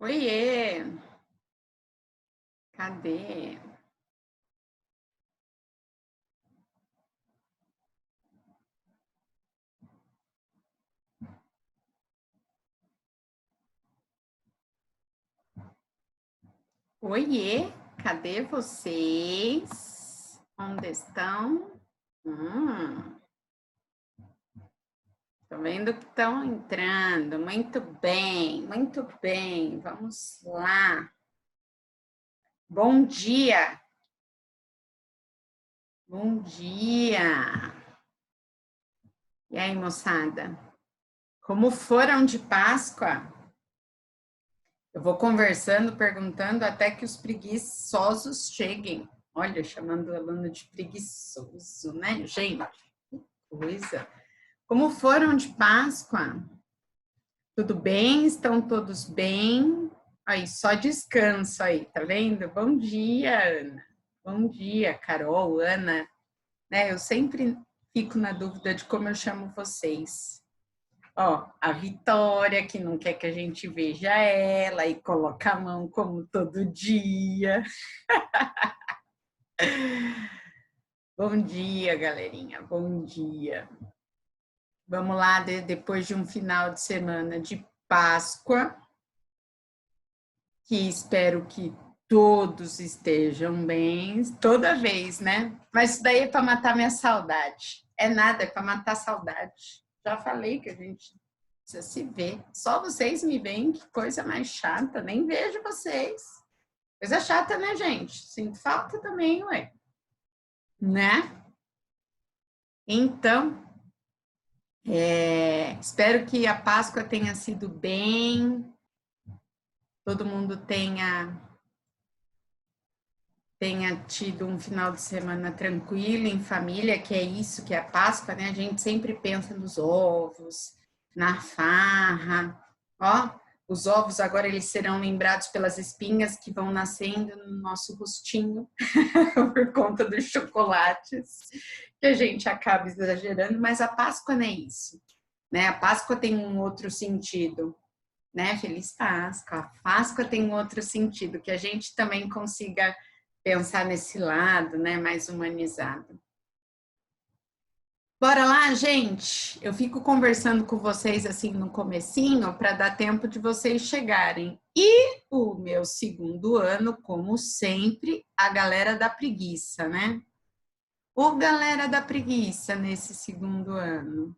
Oiê! Cadê? Oiê! Cadê vocês? Onde estão? Tô vendo que estão entrando. Muito bem, muito bem. Vamos lá. Bom dia! Bom dia! E aí, moçada? Como foram de Páscoa? Eu vou conversando, perguntando até que os preguiçosos cheguem. Olha, chamando o aluno de preguiçoso, né, gente? Que coisa. Como foram de Páscoa? Tudo bem? Estão todos bem? Aí, só descanso aí, tá vendo? Bom dia, Ana. Bom dia, Carol, Ana. Né, eu sempre fico na dúvida de como eu chamo vocês. Ó, a Vitória, que não quer que a gente veja ela e coloca a mão como todo dia. Bom dia, galerinha, bom dia. Vamos lá, depois de um final de semana de Páscoa, que espero que todos estejam bem, toda vez, né? Mas isso daí é para matar minha saudade. É nada, é para matar a saudade. Já falei que a gente precisa se ver. Só vocês me veem, que coisa mais chata. Nem vejo vocês. Coisa chata, né, gente? Sinto falta também, ué. Né? Então, espero que a Páscoa tenha sido bem, todo mundo tenha tido um final de semana tranquilo, em família, que é isso que é a Páscoa, né? A gente sempre pensa nos ovos, na farra. Ó, os ovos agora eles serão lembrados pelas espinhas que vão nascendo no nosso rostinho por conta dos chocolates, que a gente acaba exagerando, mas a Páscoa não é isso, né? A Páscoa tem um outro sentido, né? Feliz Páscoa. A Páscoa tem um outro sentido, que a gente também consiga pensar nesse lado, né, mais humanizado. Bora lá, gente. Eu fico conversando com vocês assim no comecinho para dar tempo de vocês chegarem. E o meu segundo ano, como sempre, a galera da preguiça, né? Ô, galera da preguiça nesse segundo ano.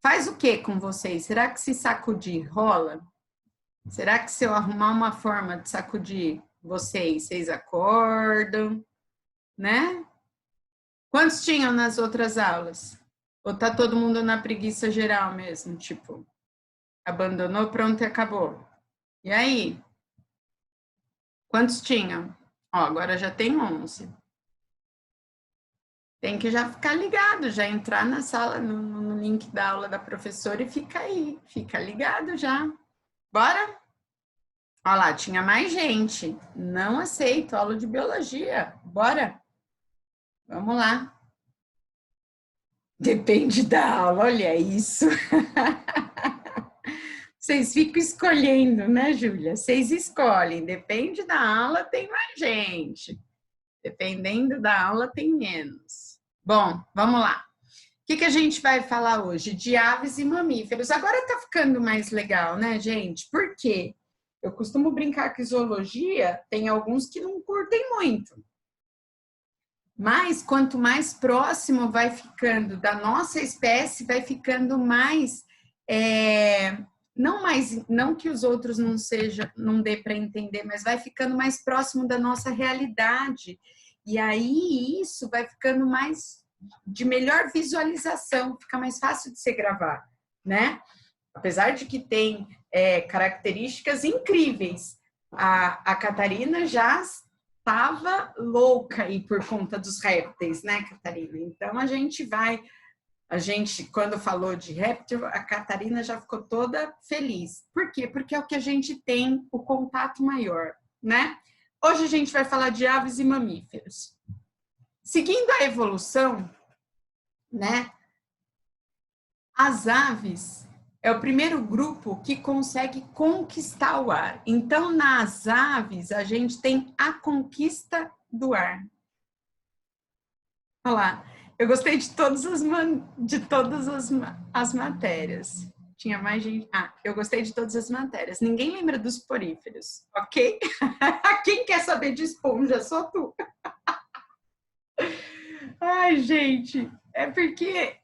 Faz o que com vocês? Será que se sacudir rola? Será que se eu arrumar uma forma de sacudir vocês acordam, né? Quantos tinham nas outras aulas? Ou tá todo mundo na preguiça geral mesmo? Tipo, abandonou, pronto e acabou. E aí? Quantos tinham? Ó, agora já tem 11. Tem que já ficar ligado, já entrar na sala, no link da aula da professora e fica aí. Fica ligado já. Bora? Ó lá, tinha mais gente. Não aceito aula de biologia. Bora? Vamos lá. Depende da aula, olha isso. Vocês ficam escolhendo, né, Júlia? Vocês escolhem. Depende da aula, tem mais gente. Dependendo da aula, tem menos. Bom, vamos lá. O que a gente vai falar hoje? De aves e mamíferos. Agora tá ficando mais legal, né, gente? Por quê? Eu costumo brincar que zoologia tem alguns que não curtem muito. Mas quanto mais próximo vai ficando da nossa espécie, vai ficando mais não que os outros não dê para entender, mas vai ficando mais próximo da nossa realidade. E aí isso vai ficando mais de melhor visualização, fica mais fácil de se gravar, né? Apesar de que tem características incríveis. A Catarina já estava louca aí por conta dos répteis, né, Catarina? Então a gente, quando falou de réptil, a Catarina já ficou toda feliz. Por quê? Porque é o que a gente tem o contato maior, né? Hoje a gente vai falar de aves e mamíferos. Seguindo a evolução, né? As aves, é o primeiro grupo que consegue conquistar o ar. Então, nas aves, a gente tem a conquista do ar. Olha lá, eu gostei de todas as matérias. Tinha mais gente. Ah, eu gostei de todas as matérias. Ninguém lembra dos poríferos, ok? Quem quer saber de esponja? Só tu. Ai, gente, é porque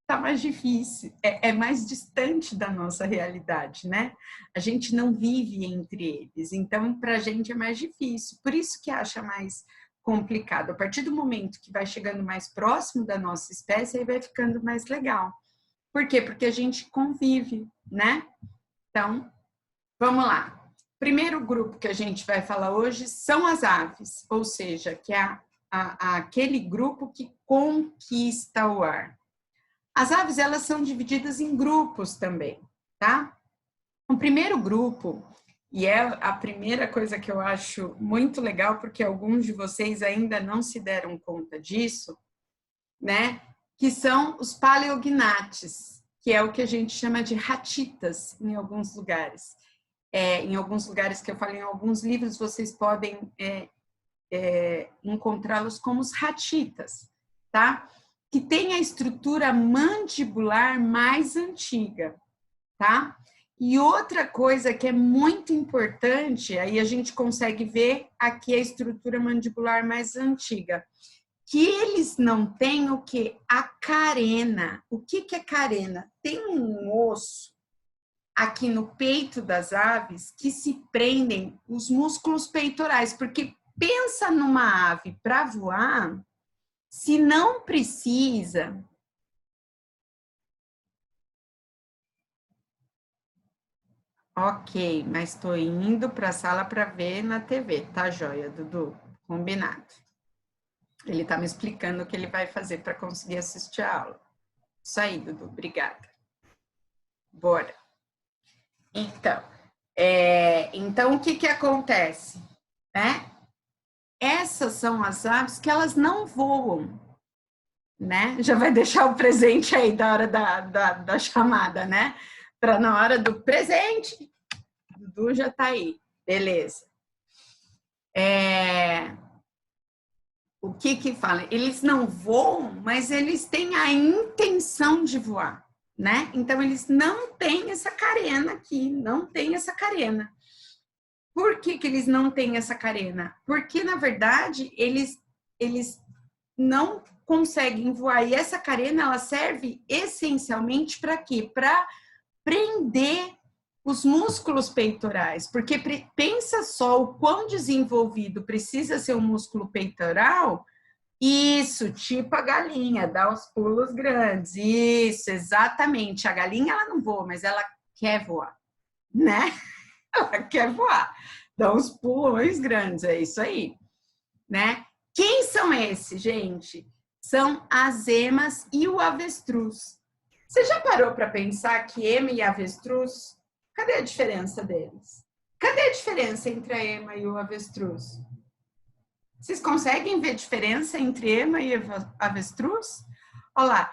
tá mais difícil, é mais distante da nossa realidade, né? A gente não vive entre eles, então para a gente é mais difícil, por isso que acha mais complicado. A partir do momento que vai chegando mais próximo da nossa espécie, aí vai ficando mais legal. Por quê? Porque a gente convive, né? Então, vamos lá. Primeiro grupo que a gente vai falar hoje são as aves, ou seja, que é aquele grupo que conquista o ar. As aves, elas são divididas em grupos também, tá? O primeiro grupo, e é a primeira coisa que eu acho muito legal, porque alguns de vocês ainda não se deram conta disso, né? Que são os paleognates, que é o que a gente chama de ratitas em alguns lugares. Em alguns lugares que eu falo, em alguns livros, vocês podem encontrá-los como os ratitas, tá? Que tem a estrutura mandibular mais antiga, tá? E outra coisa que é muito importante, aí a gente consegue ver aqui a estrutura mandibular mais antiga, que eles não têm o que? A carena. O que é carena? Tem um osso aqui no peito das aves que se prendem os músculos peitorais, porque pensa numa ave para voar, se não precisa. Ok, mas estou indo para a sala para ver na TV, tá joia, Dudu? Combinado. Ele está me explicando o que ele vai fazer para conseguir assistir a aula. Isso aí, Dudu, obrigada. Bora. Então o que acontece? Né? Essas são as aves que elas não voam, né? Já vai deixar o presente aí da hora da chamada, né? Para na hora do presente, Dudu já está aí, beleza. O que fala? Eles não voam, mas eles têm a intenção de voar, né? Então eles não têm essa carena aqui, não tem essa carena. Por que eles não têm essa carena? Porque, na verdade, eles não conseguem voar. E essa carena, ela serve essencialmente para quê? Para prender os músculos peitorais. Porque pensa só o quão desenvolvido precisa ser o músculo peitoral. Isso, tipo a galinha, dá os pulos grandes. Isso, exatamente. A galinha, ela não voa, mas ela quer voar, né? Ela quer voar. Dá uns pulões grandes, é isso aí, né? Quem são esses, gente? São as emas e o avestruz. Você já parou para pensar que ema e avestruz, cadê a diferença deles? Cadê a diferença entre a ema e o avestruz? Vocês conseguem ver diferença entre ema e avestruz? Olha lá,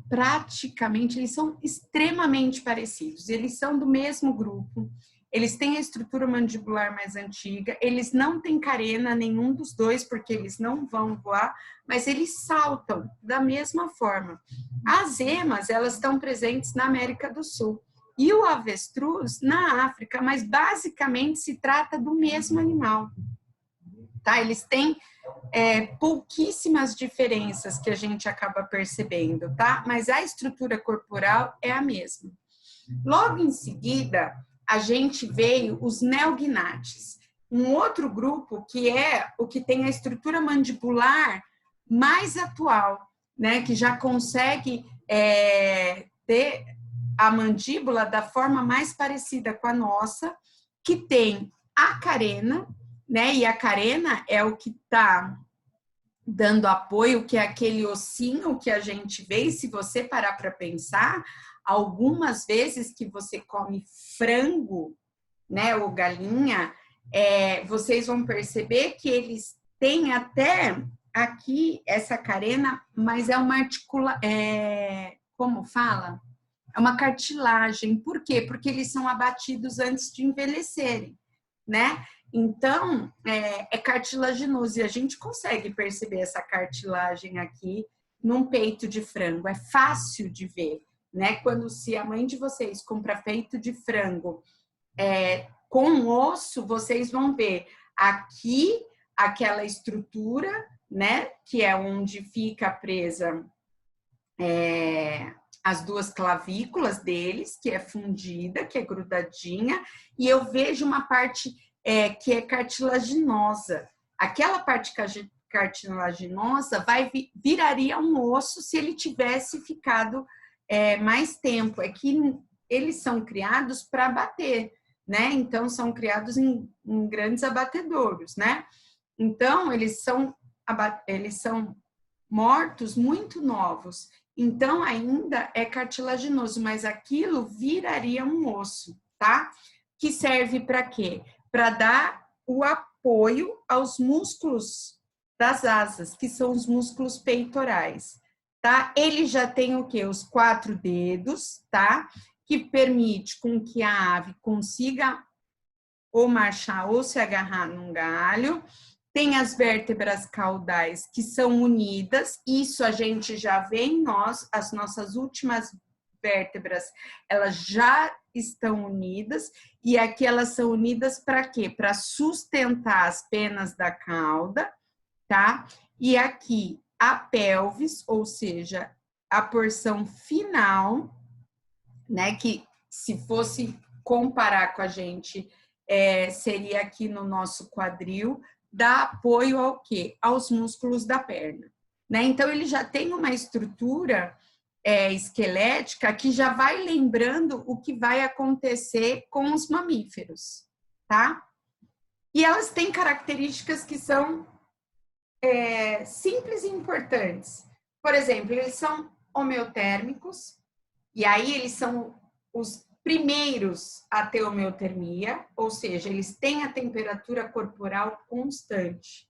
praticamente, eles são extremamente parecidos. Eles são do mesmo grupo. Eles têm a estrutura mandibular mais antiga, eles não têm carena nenhum dos dois, porque eles não vão voar, mas eles saltam da mesma forma. As emas, elas estão presentes na América do Sul e o avestruz na África, mas basicamente se trata do mesmo animal. Tá? Eles têm pouquíssimas diferenças que a gente acaba percebendo, tá? Mas a estrutura corporal é a mesma. Logo em seguida, a gente veio os neognates, um outro grupo que é o que tem a estrutura mandibular mais atual, né? Que já consegue ter a mandíbula da forma mais parecida com a nossa, que tem a carena, né? E a carena é o que está dando apoio, que é aquele ossinho que a gente vê, e se você parar para pensar, algumas vezes que você come frango, né, ou galinha, vocês vão perceber que eles têm até aqui essa carena, mas é uma como fala? É uma cartilagem. Por quê? Porque eles são abatidos antes de envelhecerem, né? Então, é cartilaginoso. E a gente consegue perceber essa cartilagem aqui num peito de frango. É fácil de ver, né? Quando se a mãe de vocês compra peito de frango com osso, vocês vão ver aqui aquela estrutura, né? Que é onde fica presa as duas clavículas deles, que é fundida, que é grudadinha, e eu vejo uma parte que é cartilaginosa. Aquela parte cartilaginosa viraria um osso se ele tivesse ficado mais tempo. É que eles são criados para bater, né? Então, são criados em grandes abatedouros, né? Então, eles são mortos muito novos. Então, ainda é cartilaginoso, mas aquilo viraria um osso, tá? Que serve para quê? Para dar o apoio aos músculos das asas, que são os músculos peitorais, tá? Ele já tem o quê? Os 4 dedos, tá? Que permite com que a ave consiga ou marchar ou se agarrar num galho. Tem as vértebras caudais que são unidas, isso a gente já vê em nós, as nossas últimas vértebras, elas já estão unidas, e aqui elas são unidas para quê? Para sustentar as penas da cauda, tá? E aqui a pelvis, ou seja, a porção final, né, que se fosse comparar com a gente, seria aqui no nosso quadril, dá apoio ao quê? Aos músculos da perna, né? Então, ele já tem uma estrutura esquelética que já vai lembrando o que vai acontecer com os mamíferos, tá? E elas têm características que são simples e importantes. Por exemplo, eles são homeotérmicos, e aí eles são os primeiros a ter homeotermia, ou seja, eles têm a temperatura corporal constante.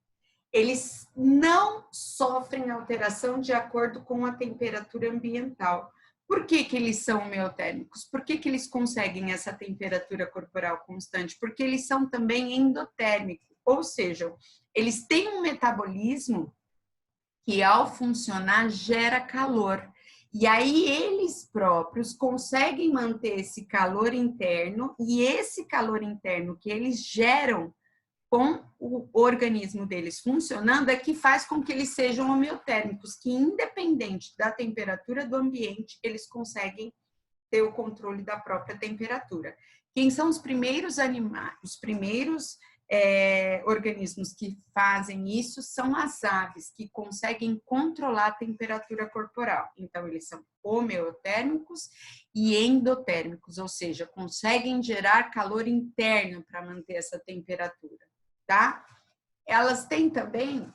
Eles não sofrem alteração de acordo com a temperatura ambiental. Por que eles são homeotérmicos? Por que eles conseguem essa temperatura corporal constante? Porque eles são também endotérmicos, ou seja, eles têm um metabolismo que, ao funcionar, gera calor. E aí eles próprios conseguem manter esse calor interno, e esse calor interno que eles geram com o organismo deles funcionando é que faz com que eles sejam homeotérmicos, que independente da temperatura do ambiente, eles conseguem ter o controle da própria temperatura. Quem são os primeiros animais, os primeiros organismos que fazem isso são as aves, que conseguem controlar a temperatura corporal. Então, eles são homeotérmicos e endotérmicos, ou seja, conseguem gerar calor interno para manter essa temperatura, tá? Elas têm também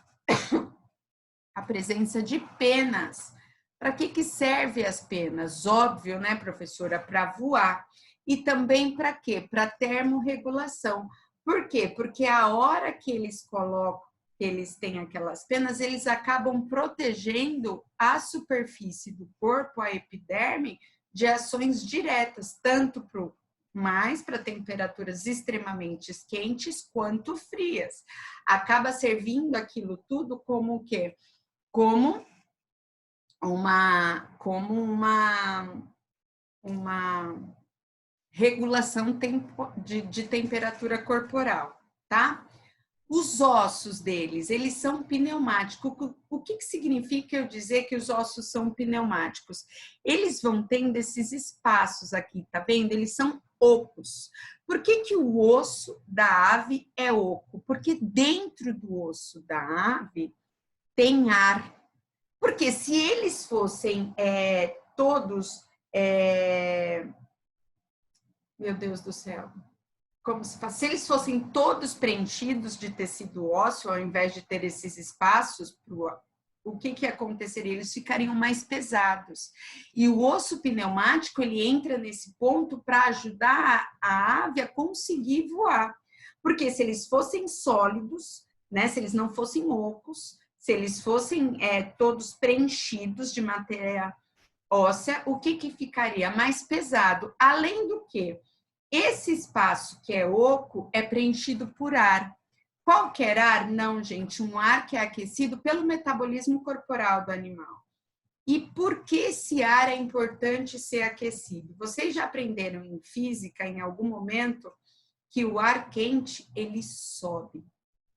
a presença de penas. Para que serve as penas? Óbvio, né, professora? Para voar. E também para quê? Para termorregulação. Por quê? Porque a hora que eles colocam, que eles têm aquelas penas, eles acabam protegendo a superfície do corpo, a epiderme, de ações diretas, tanto para temperaturas extremamente quentes quanto frias. Acaba servindo aquilo tudo como o quê? Como uma regulação de temperatura corporal, tá? Os ossos deles, eles são pneumáticos. O que significa eu dizer que os ossos são pneumáticos? Eles vão tendo esses espaços aqui, tá vendo? Eles são ocos. Por que o osso da ave é oco? Porque dentro do osso da ave tem ar. Porque se eles fossem todos... meu Deus do céu. Como se eles fossem todos preenchidos de tecido ósseo, ao invés de ter esses espaços, o que aconteceria? Eles ficariam mais pesados. E o osso pneumático, ele entra nesse ponto para ajudar a ave a conseguir voar. Porque se eles fossem sólidos, né, se eles não fossem ocos, se eles fossem todos preenchidos de matéria óssea, o que que ficaria mais pesado? Além do que, esse espaço que é oco é preenchido por ar. Qualquer ar? Não, gente, um ar que é aquecido pelo metabolismo corporal do animal. E por que esse ar é importante ser aquecido? Vocês já aprenderam em física, em algum momento, que o ar quente, ele sobe,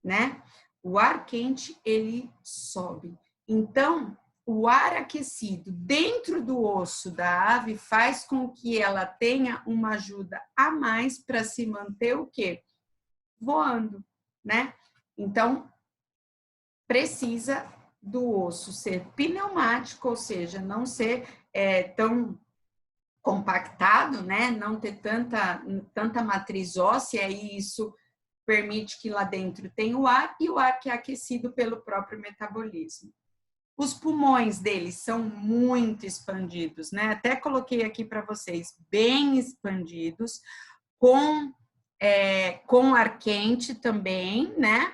né? O ar quente, ele sobe. Então, o ar aquecido dentro do osso da ave faz com que ela tenha uma ajuda a mais para se manter o quê? Voando, né? Então, precisa do osso ser pneumático, ou seja, não ser tão compactado, né? Não ter tanta matriz óssea, e isso permite que lá dentro tenha o ar, e o ar que é aquecido pelo próprio metabolismo. Os pulmões deles são muito expandidos, né? Até coloquei aqui para vocês, bem expandidos, com ar quente também, né?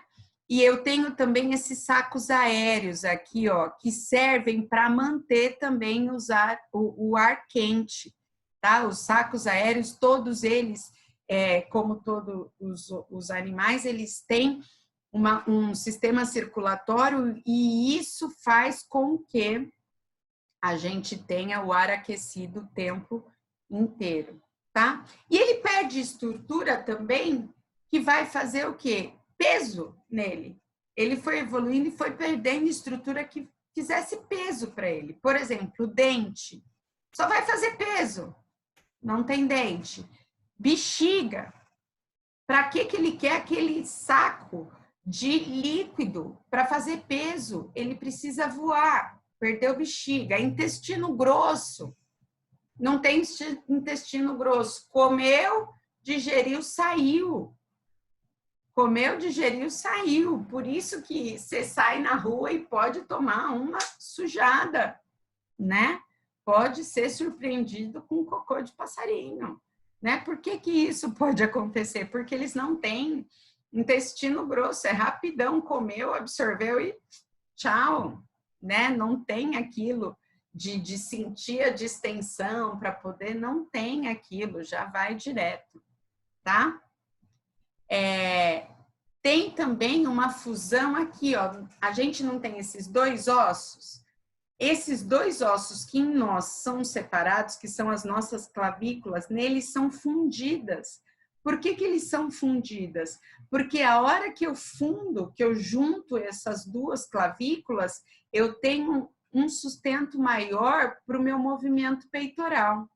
E eu tenho também esses sacos aéreos aqui, ó, que servem para manter também o ar quente, tá? Os sacos aéreos, todos eles, como todos os animais, eles têm um sistema circulatório, e isso faz com que a gente tenha o ar aquecido o tempo inteiro, tá? E ele perde estrutura também, que vai fazer o quê? Peso nele. Ele foi evoluindo e foi perdendo estrutura que fizesse peso para ele. Por exemplo, o dente. Só vai fazer peso. Não tem dente. Bexiga. Para que ele quer aquele saco de líquido? Para fazer peso. Ele precisa voar. Perdeu bexiga. Intestino grosso. Não tem intestino grosso. Comeu, digeriu, saiu. Comeu, digeriu, saiu. Por isso que você sai na rua e pode tomar uma sujada, né? Pode ser surpreendido com cocô de passarinho, né? Por que que isso pode acontecer? Porque eles não têm intestino grosso, é rapidão, comeu, absorveu e tchau, né? Não tem aquilo de sentir a distensão para poder, não tem aquilo, já vai direto, tá? Tem também uma fusão aqui, ó. A gente não tem esses dois ossos. Esses dois ossos que em nós são separados, que são as nossas clavículas, neles são fundidas. Por que que eles são fundidas? Porque a hora que eu fundo, que eu junto essas duas clavículas, eu tenho um sustento maior para o meu movimento peitoral,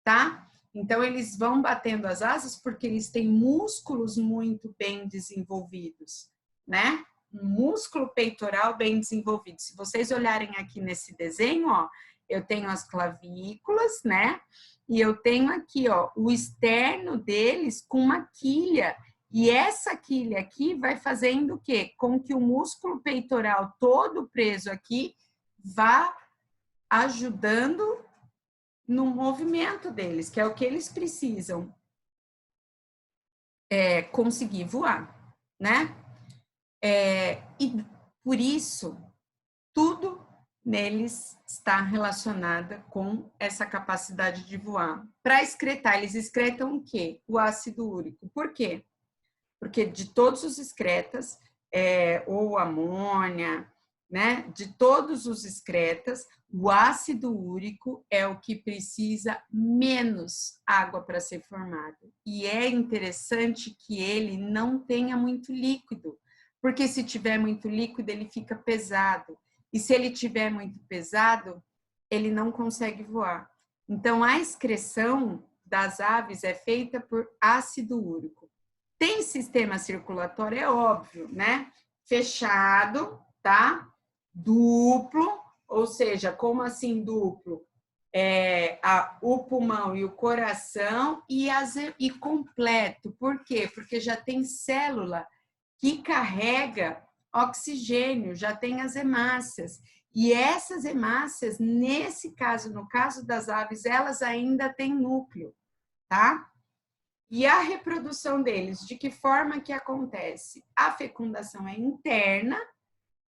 tá? Então, eles vão batendo as asas porque eles têm músculos muito bem desenvolvidos, né? Um músculo peitoral bem desenvolvido. Se vocês olharem aqui nesse desenho, ó, eu tenho as clavículas, né? E eu tenho aqui, ó, o externo deles com uma quilha. E essa quilha aqui vai fazendo o quê? Com que o músculo peitoral todo preso aqui vá ajudando no movimento deles, que é o que eles precisam conseguir voar, né? E por isso, tudo neles está relacionado com essa capacidade de voar. Para excretar, eles excretam o quê? O ácido úrico. Por quê? Porque de todos os excretas, ou amônia, né? De todos os excretas, o ácido úrico é o que precisa menos água para ser formado. E é interessante que ele não tenha muito líquido, porque se tiver muito líquido, ele fica pesado. E se ele tiver muito pesado, ele não consegue voar. Então, a excreção das aves é feita por ácido úrico. Tem sistema circulatório, é óbvio, né? Fechado, tá? Duplo, ou seja, como assim duplo? O pulmão e o coração e completo. Por quê? Porque já tem célula que carrega oxigênio, já tem as hemácias. E essas hemácias, nesse caso, no caso das aves, elas ainda têm núcleo, tá? E a reprodução deles, de que forma que acontece? A fecundação é interna,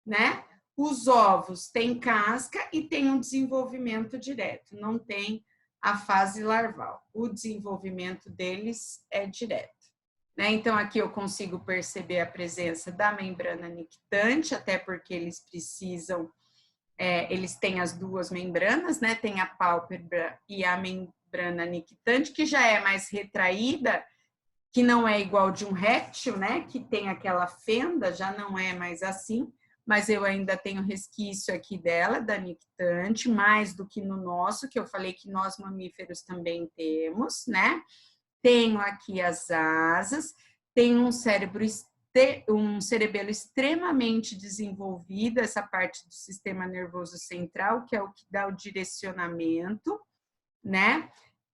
né? Os ovos têm casca e têm um desenvolvimento direto, não tem a fase larval. O desenvolvimento deles é direto. Né? Então, aqui eu consigo perceber a presença da membrana nictante, até porque eles precisam, eles têm as duas membranas, né? Tem a pálpebra e a membrana nictante, que já é mais retraída, que não é igual de um réptil, né? Que tem aquela fenda, já não é mais assim, mas eu ainda tenho resquício aqui dela, da nictante, mais do que no nosso, que eu falei que nós mamíferos também temos, né? Tenho aqui as asas, tenho um cerebelo extremamente desenvolvido, essa parte do sistema nervoso central, que é o que dá o direcionamento, né?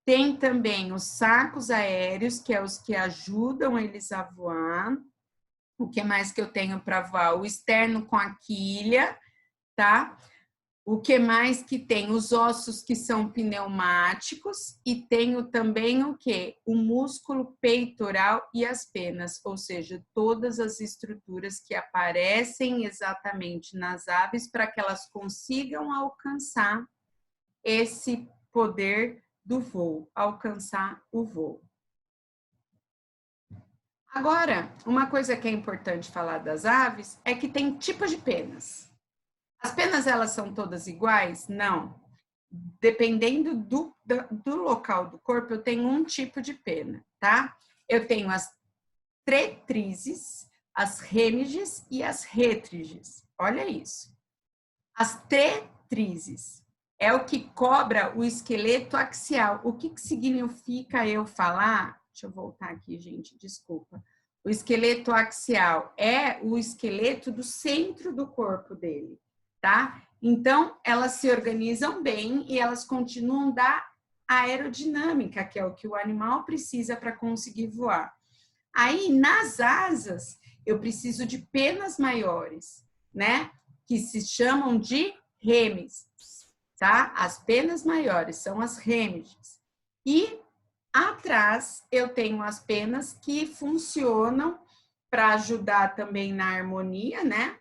Tem também os sacos aéreos, que é os que ajudam eles a voar. O que mais que eu tenho para voar? O externo com a quilha, tá? O que mais que tem? Os ossos que são pneumáticos e tenho também o quê? O músculo peitoral e as penas, ou seja, todas as estruturas que aparecem exatamente nas aves para que elas consigam alcançar esse poder do voo, alcançar o voo. Agora, uma coisa que é importante falar das aves é que tem tipos de penas. As penas, elas são todas iguais? Não. Dependendo do local do corpo, eu tenho um tipo de pena, tá? Eu tenho as tretrizes, as remiges e as rétriges. Olha isso. As tretrizes é o que cobra o esqueleto axial. O que significa eu falar? Deixa eu voltar aqui, gente, desculpa. O esqueleto axial é o esqueleto do centro do corpo dele, tá? Então, elas se organizam bem e elas continuam da aerodinâmica, que é o que o animal precisa para conseguir voar. Aí, nas asas, eu preciso de penas maiores, né? Que se chamam de remiges, tá? As penas maiores são as remiges. E atrás eu tenho as penas que funcionam para ajudar também na harmonia, né?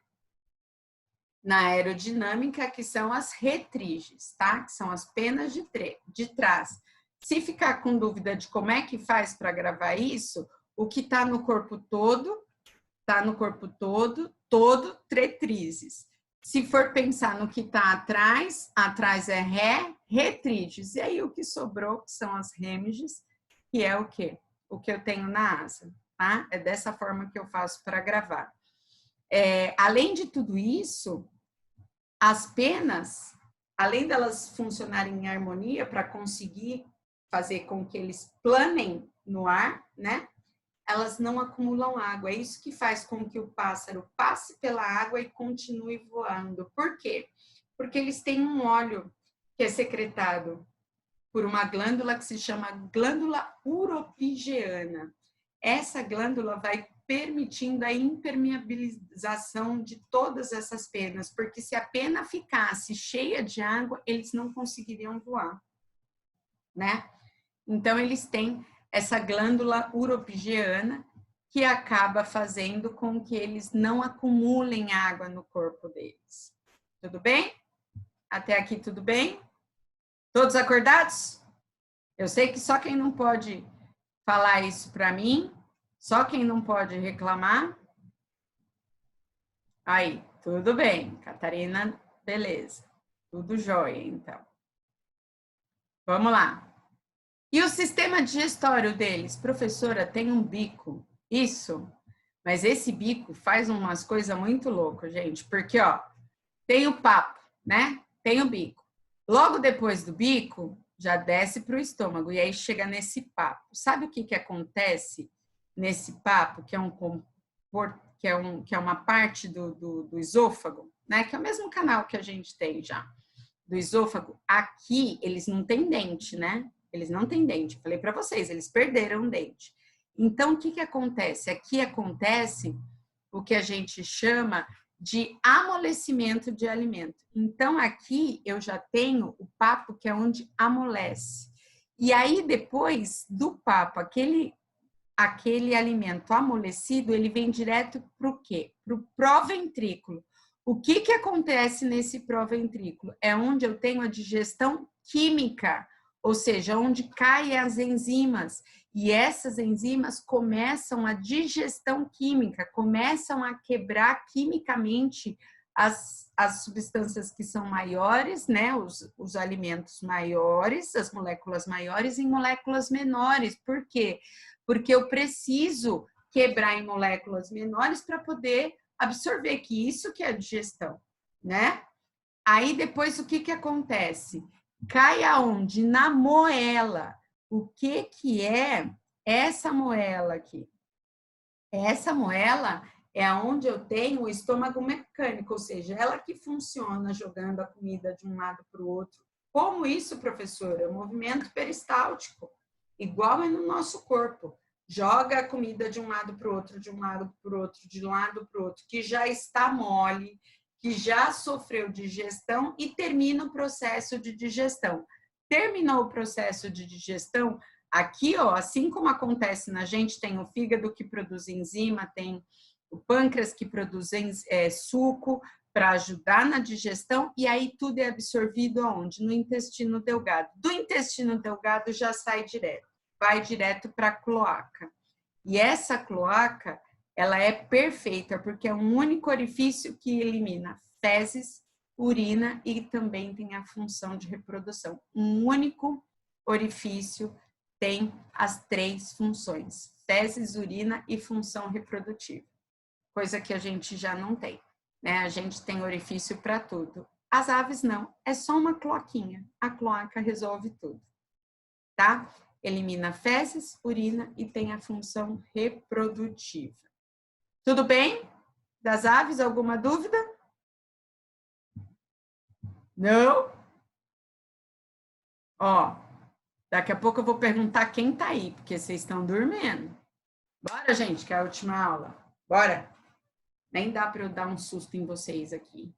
Na aerodinâmica, que são as retríges, tá? Que são as penas de trás. Se ficar com dúvida de como é que faz para gravar isso, o que está no corpo todo, todo tretrizes. Se for pensar no que está atrás, atrás é retríges. E aí o que sobrou, que são as remiges, que é o quê? O que eu tenho na asa, tá? É dessa forma que eu faço para gravar. Além de tudo isso, as penas, além delas funcionarem em harmonia para conseguir fazer com que eles planem no ar, né? Elas não acumulam água. É isso que faz com que o pássaro passe pela água e continue voando. Por quê? Porque eles têm um óleo que é secretado por uma glândula que se chama glândula uropigiana. Essa glândula vai permitindo a impermeabilização de todas essas penas, porque se a pena ficasse cheia de água, eles não conseguiriam voar, né? Então, eles têm essa glândula uropigiana que acaba fazendo com que eles não acumulem água no corpo deles. Tudo bem? Até aqui tudo bem? Todos acordados? Eu sei que só quem não pode falar isso para mim, só quem não pode reclamar. Aí, tudo bem, Catarina, beleza. Tudo jóia, então. Vamos lá. E o sistema digestório deles? Professora, tem um bico. Isso. Mas esse bico faz umas coisas muito loucas, gente. Porque, ó, tem o papo, né? Tem o bico. Logo depois do bico, já desce para o estômago. E aí chega nesse papo. Sabe o que acontece nesse papo? Que é uma parte do esôfago, né? Que é o mesmo canal que a gente tem já. Do esôfago. Aqui, eles não têm dente, né? Eles não têm dente. Falei para vocês, eles perderam o dente. Então, o que acontece? Aqui acontece o que a gente chama de amolecimento de alimento. Então, aqui eu já tenho o papo, que é onde amolece. E aí, depois do papo, aquele alimento amolecido, ele vem direto para o quê? Para o proventrículo. O que que acontece nesse proventrículo? É onde eu tenho a digestão química, ou seja, onde caem as enzimas. E essas enzimas começam a digestão química, começam a quebrar quimicamente as substâncias que são maiores, né? Os alimentos maiores, as moléculas maiores em moléculas menores. Por quê? Porque eu preciso quebrar em moléculas menores para poder absorver, que isso que é a digestão, né? Aí depois o que que acontece? Cai aonde? Na moela. O que que é essa moela aqui? Essa moela é onde eu tenho o estômago mecânico, ou seja, ela que funciona jogando a comida de um lado para o outro. Como isso, professora? É um movimento peristáltico, igual é no nosso corpo. Joga a comida de um lado para o outro, de um lado para o outro, de um lado para o outro, que já está mole, que já sofreu digestão e termina o processo de digestão. Terminou o processo de digestão, aqui, ó, assim como acontece na gente, tem o fígado que produz enzima, tem o pâncreas que produz suco para ajudar na digestão, e aí tudo é absorvido aonde? No intestino delgado. Do intestino delgado já sai direto, vai direto para a cloaca. E essa cloaca, ela é perfeita, porque é um único orifício que elimina fezes, urina e também tem a função de reprodução. Um único orifício tem as 3 funções: fezes, urina e função reprodutiva. Coisa que a gente já não tem, né? A gente tem orifício para tudo. As aves não, é só uma cloaquinha. A cloaca resolve tudo, tá? Elimina fezes, urina e tem a função reprodutiva. Tudo bem? Das aves, alguma dúvida? Não? Ó, daqui a pouco eu vou perguntar quem tá aí, porque vocês estão dormindo. Bora, gente, que é a última aula. Bora! Nem dá para eu dar um susto em vocês aqui.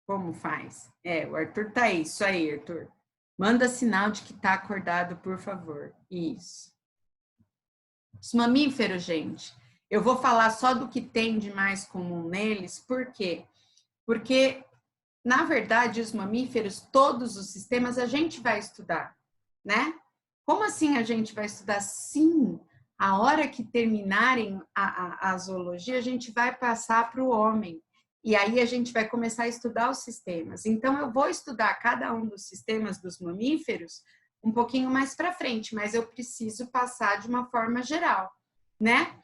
Como faz? O Arthur tá aí. Isso aí, Arthur. Manda sinal de que tá acordado, por favor. Isso. Os mamíferos, gente, eu vou falar só do que tem de mais comum neles. Por quê? Porque, na verdade, os mamíferos, todos os sistemas, a gente vai estudar, né? Como assim a gente vai estudar? Sim, a hora que terminarem a zoologia, a gente vai passar para o homem. E aí a gente vai começar a estudar os sistemas. Então, eu vou estudar cada um dos sistemas dos mamíferos um pouquinho mais para frente, mas eu preciso passar de uma forma geral, né?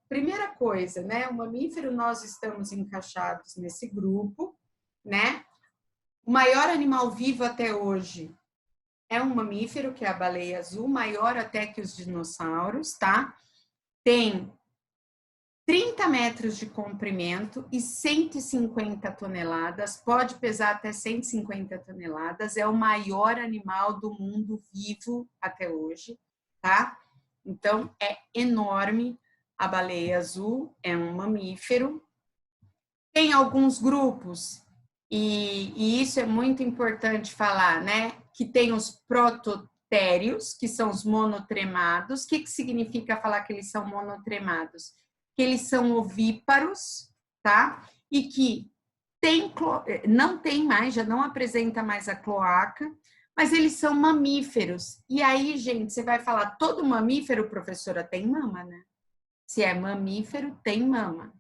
Primeira coisa, né? O mamífero, nós estamos encaixados nesse grupo, né? O maior animal vivo até hoje é um mamífero, que é a baleia azul, maior até que os dinossauros, tá? Tem 30 metros de comprimento e 150 toneladas, pode pesar até 150 toneladas, é o maior animal do mundo vivo até hoje, tá? Então, é enorme. A baleia azul é um mamífero. Tem alguns grupos, e isso é muito importante falar, né? Que tem os prototérios, que são os monotremados. O que significa falar que eles são monotremados? Que eles são ovíparos, tá? E que não tem mais, já não apresenta mais a cloaca, mas eles são mamíferos. E aí, gente, você vai falar, todo mamífero, professora, tem mama, né? Se é mamífero, tem mama.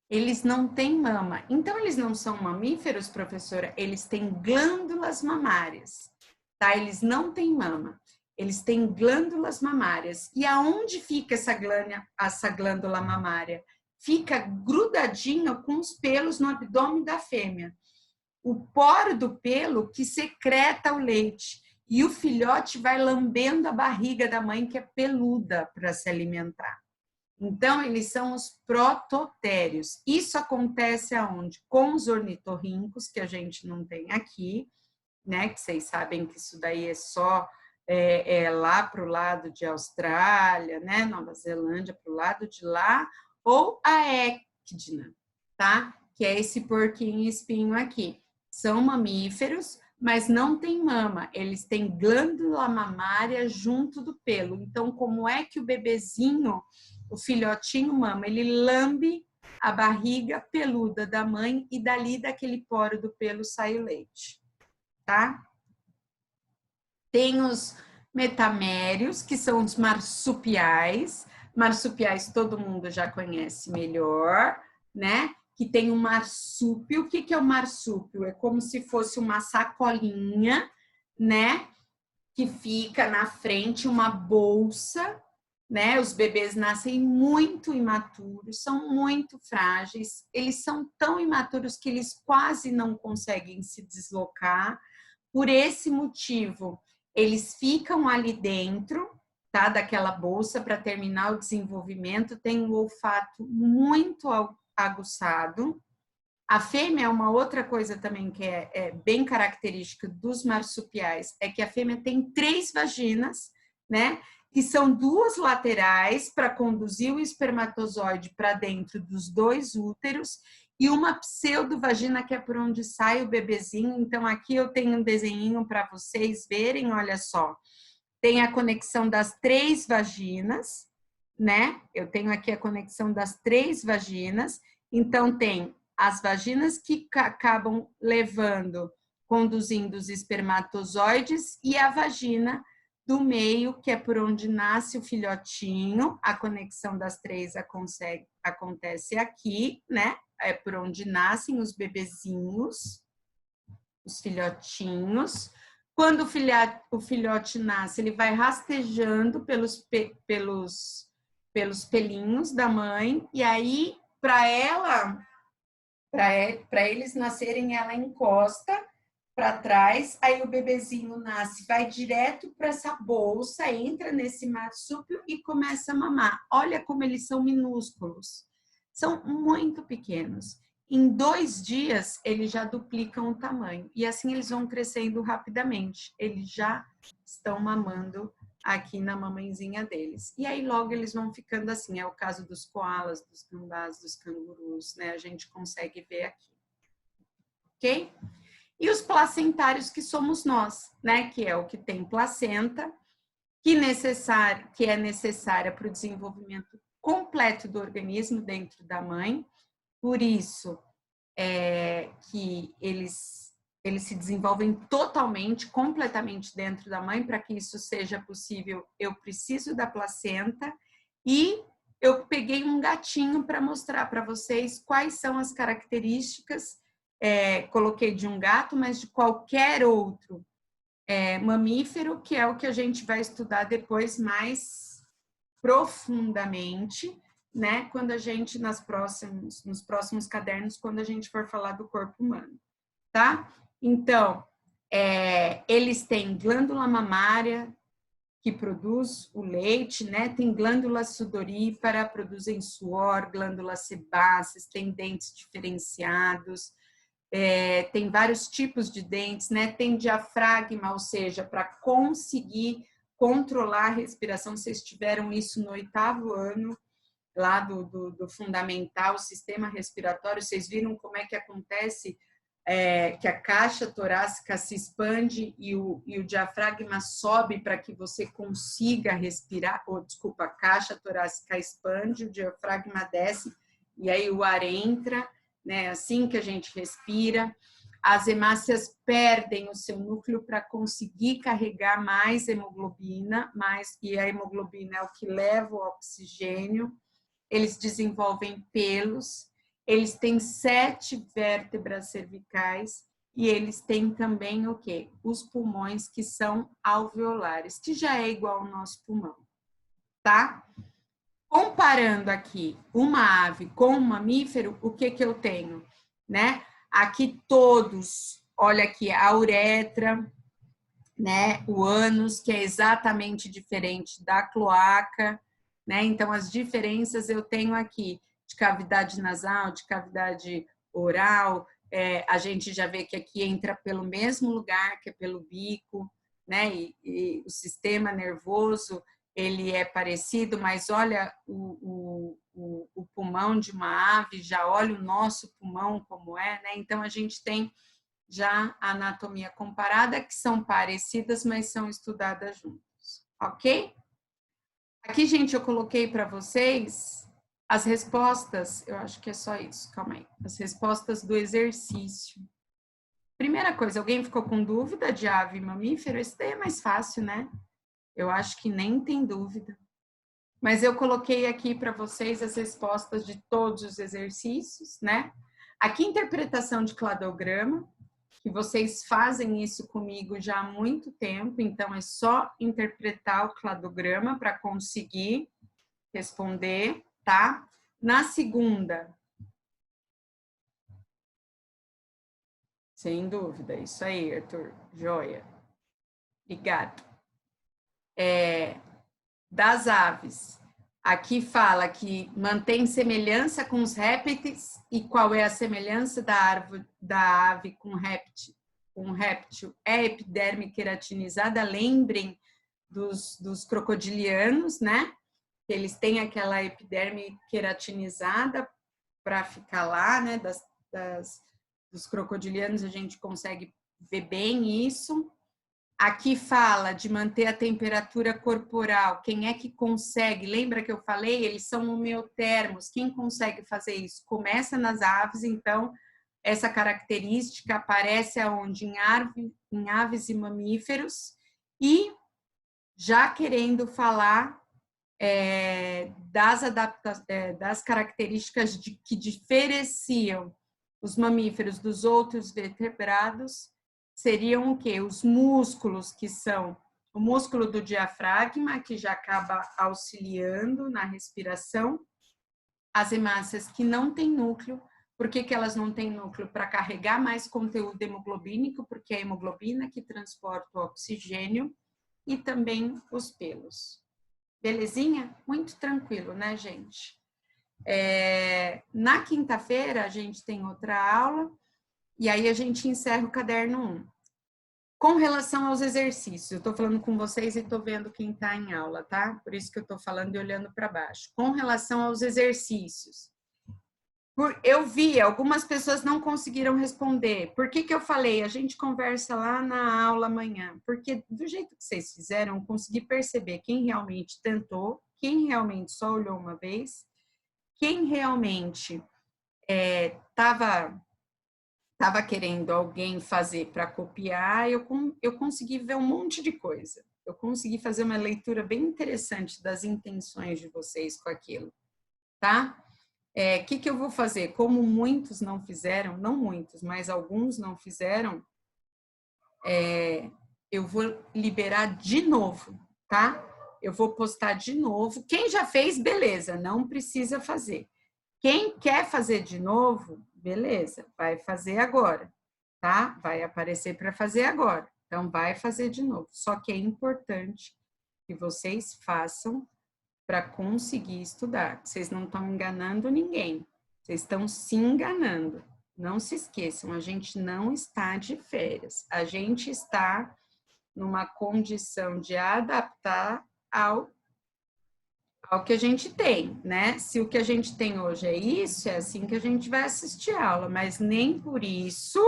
Eles não têm mama. Então, eles não são mamíferos, professora? Eles têm glândulas mamárias, tá? Eles não têm mama. Eles têm glândulas mamárias. E aonde fica essa glândula mamária? Fica grudadinha com os pelos no abdômen da fêmea. O poro do pelo que secreta o leite. E o filhote vai lambendo a barriga da mãe, que é peluda, para se alimentar. Então, eles são os prototérios. Isso acontece aonde? Com os ornitorrincos, que a gente não tem aqui, né? Que vocês sabem que isso daí é só lá para o lado de Austrália, né? Nova Zelândia, para o lado de lá, ou a équidna, tá? Que é esse porquinho espinho aqui. São mamíferos, mas não tem mama. Eles têm glândula mamária junto do pelo. Então, como é que o bebezinho, o filhotinho mama? Ele lambe a barriga peluda da mãe e dali daquele poro do pelo sai o leite, tá? Tem os metamérios, que são os marsupiais. Marsupiais todo mundo já conhece melhor, né? Que tem um marsúpio. O que é o marsúpio? É como se fosse uma sacolinha, né? Que fica na frente, uma bolsa, né? Os bebês nascem muito imaturos, são muito frágeis. Eles são tão imaturos que eles quase não conseguem se deslocar. Por esse motivo, eles ficam ali dentro, tá? Daquela bolsa para terminar o desenvolvimento, tem um olfato muito aguçado. A fêmea é uma outra coisa também que é bem característica dos marsupiais, é que a fêmea tem 3 vaginas, né? Que são 2 laterais para conduzir o espermatozoide para dentro dos 2 úteros e uma pseudovagina que é por onde sai o bebezinho. Então, aqui eu tenho um desenhinho para vocês verem, olha só. Tem a conexão das 3 vaginas, né? Eu tenho aqui a conexão das 3 vaginas. Então, tem as vaginas que acabam conduzindo os espermatozoides e a vagina do meio, que é por onde nasce o filhotinho. A conexão das 3 acontece aqui, né? É por onde nascem os bebezinhos, os filhotinhos. Quando o filhote nasce, ele vai rastejando pelos pelinhos da mãe, e aí, para eles nascerem, ela encosta para trás, aí o bebezinho nasce, vai direto para essa bolsa, entra nesse marsúpio e começa a mamar. Olha como eles são minúsculos, são muito pequenos. Em 2 dias, eles já duplicam o tamanho. E assim eles vão crescendo rapidamente. Eles já estão mamando aqui na mamãezinha deles. E aí logo eles vão ficando assim. É o caso dos koalas, dos gambás, dos cangurus, né? A gente consegue ver aqui. Ok? E os placentários, que somos nós, né? Que é o que tem placenta, que é necessária para o desenvolvimento completo do organismo dentro da mãe. Por isso que eles se desenvolvem totalmente, completamente dentro da mãe. Para que isso seja possível, eu preciso da placenta. E eu peguei um gatinho para mostrar para vocês quais são as características, coloquei de um gato, mas de qualquer outro mamífero, que é o que a gente vai estudar depois mais profundamente, né? Quando a gente, nos próximos cadernos, quando a gente for falar do corpo humano, tá? Então, eles têm glândula mamária, que produz o leite, né? Tem glândula sudorípara, produzem suor, glândulas sebáceas, tem dentes diferenciados, tem vários tipos de dentes, né? Tem diafragma, ou seja, para conseguir controlar a respiração. Vocês tiveram isso no 8º ano, lá do fundamental, sistema respiratório. Vocês viram como é que acontece, que a caixa torácica se expande e o diafragma sobe para que você consiga respirar, a caixa torácica expande, o diafragma desce e aí o ar entra, né? Assim que a gente respira. As hemácias perdem o seu núcleo para conseguir carregar mais hemoglobina, e a hemoglobina é o que leva o oxigênio. Eles desenvolvem pelos, eles têm 7 vértebras cervicais e eles têm também o quê? Os pulmões, que são alveolares, que já é igual ao nosso pulmão, tá? Comparando aqui uma ave com um mamífero, o que eu tenho, né? Aqui todos, olha aqui, a uretra, né? O ânus, que é exatamente diferente da cloaca, né? Então, as diferenças eu tenho aqui de cavidade nasal, de cavidade oral. A gente já vê que aqui entra pelo mesmo lugar, que é pelo bico, né? E o sistema nervoso, ele é parecido, mas olha o pulmão de uma ave, já olha o nosso pulmão como é, né? Então, a gente tem já a anatomia comparada, que são parecidas, mas são estudadas juntas, ok? Aqui, gente, eu coloquei para vocês As respostas, eu acho que é só isso, calma aí. As respostas do exercício. Primeira coisa, alguém ficou com dúvida de ave e mamífero? Esse daí é mais fácil, né? Eu acho que nem tem dúvida. Mas eu coloquei aqui para vocês as respostas de todos os exercícios, né? Aqui, interpretação de cladograma, que vocês fazem isso comigo já há muito tempo, então é só interpretar o cladograma para conseguir responder, tá? Na segunda, sem dúvida, isso aí, Arthur, joia. Obrigado. Das aves. Aqui fala que mantém semelhança com os répteis e qual é a semelhança da ave com réptil? Um réptil é epiderme queratinizada, lembrem dos crocodilianos, né? Eles têm aquela epiderme queratinizada para ficar lá, né? Dos crocodilianos a gente consegue ver bem isso. Aqui fala de manter a temperatura corporal. Quem é que consegue? Lembra que eu falei? Eles são homeotermos. Quem consegue fazer isso? Começa nas aves, então, essa característica aparece aonde? Em aves e mamíferos. E já querendo falar das características que diferenciam os mamíferos dos outros vertebrados, seriam o quê? Os músculos, que são o músculo do diafragma, que já acaba auxiliando na respiração, as hemácias que não têm núcleo. Por que elas não têm núcleo? Para carregar mais conteúdo hemoglobínico, porque é a hemoglobina que transporta o oxigênio, e também os pelos. Belezinha? Muito tranquilo, né, gente? Na quinta-feira, a gente tem outra aula, e aí a gente encerra o caderno 1. Com relação aos exercícios, eu estou falando com vocês e estou vendo quem está em aula, tá? Por isso que eu estou falando e olhando para baixo. Com relação aos exercícios, eu vi, algumas pessoas não conseguiram responder. Por que eu falei? A gente conversa lá na aula amanhã. Porque do jeito que vocês fizeram, eu consegui perceber quem realmente tentou, quem realmente só olhou uma vez, quem realmente estava querendo alguém fazer para copiar. Eu consegui ver um monte de coisa. Eu consegui fazer uma leitura bem interessante das intenções de vocês com aquilo, tá? Que eu vou fazer? Como muitos não fizeram, não muitos, mas alguns não fizeram, eu vou liberar de novo, tá? Eu vou postar de novo. Quem já fez, beleza, não precisa fazer. Quem quer fazer de novo, beleza, vai fazer agora, tá? Vai aparecer para fazer agora. Então, vai fazer de novo. Só que é importante que vocês façam para conseguir estudar. Vocês não estão enganando ninguém. Vocês estão se enganando. Não se esqueçam, a gente não está de férias. A gente está numa condição de adaptar ao que a gente tem, né? Se o que a gente tem hoje é isso, é assim que a gente vai assistir a aula, mas nem por isso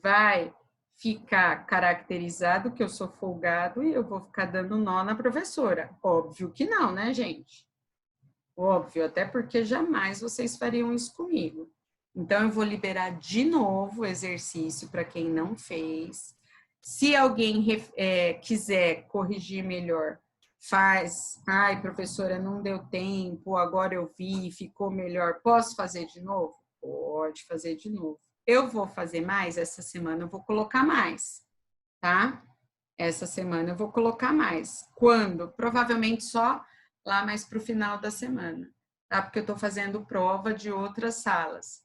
vai ficar caracterizado que eu sou folgado e eu vou ficar dando nó na professora. Óbvio que não, né, gente? Óbvio, até porque jamais vocês fariam isso comigo. Então, eu vou liberar de novo o exercício para quem não fez. Se alguém quiser corrigir melhor, faz. Ai, professora, não deu tempo, agora eu vi, ficou melhor. Posso fazer de novo? Pode fazer de novo. Eu vou fazer mais essa semana, eu vou colocar mais, tá? Essa semana eu vou colocar mais. Quando? Provavelmente só lá mais para o final da semana, tá? Porque eu estou fazendo prova de outras salas.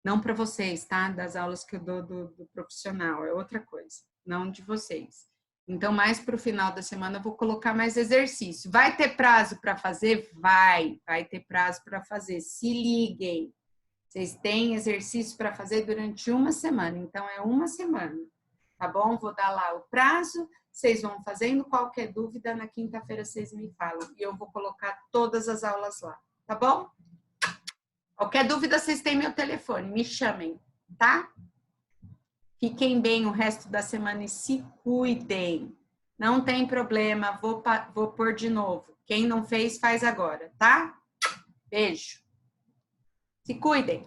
Não para vocês, tá? Das aulas que eu dou do profissional, é outra coisa, não de vocês. Então, mais para o final da semana eu vou colocar mais exercício. Vai ter prazo para fazer? Vai ter prazo para fazer. Se liguem. Vocês têm exercício para fazer durante uma semana, então é uma semana, tá bom? Vou dar lá o prazo, vocês vão fazendo. Qualquer dúvida, na quinta-feira vocês me falam e eu vou colocar todas as aulas lá, tá bom? Qualquer dúvida, vocês têm meu telefone, me chamem, tá? Fiquem bem o resto da semana e se cuidem. Não tem problema, vou pôr de novo. Quem não fez, faz agora, tá? Beijo. Se cuidem.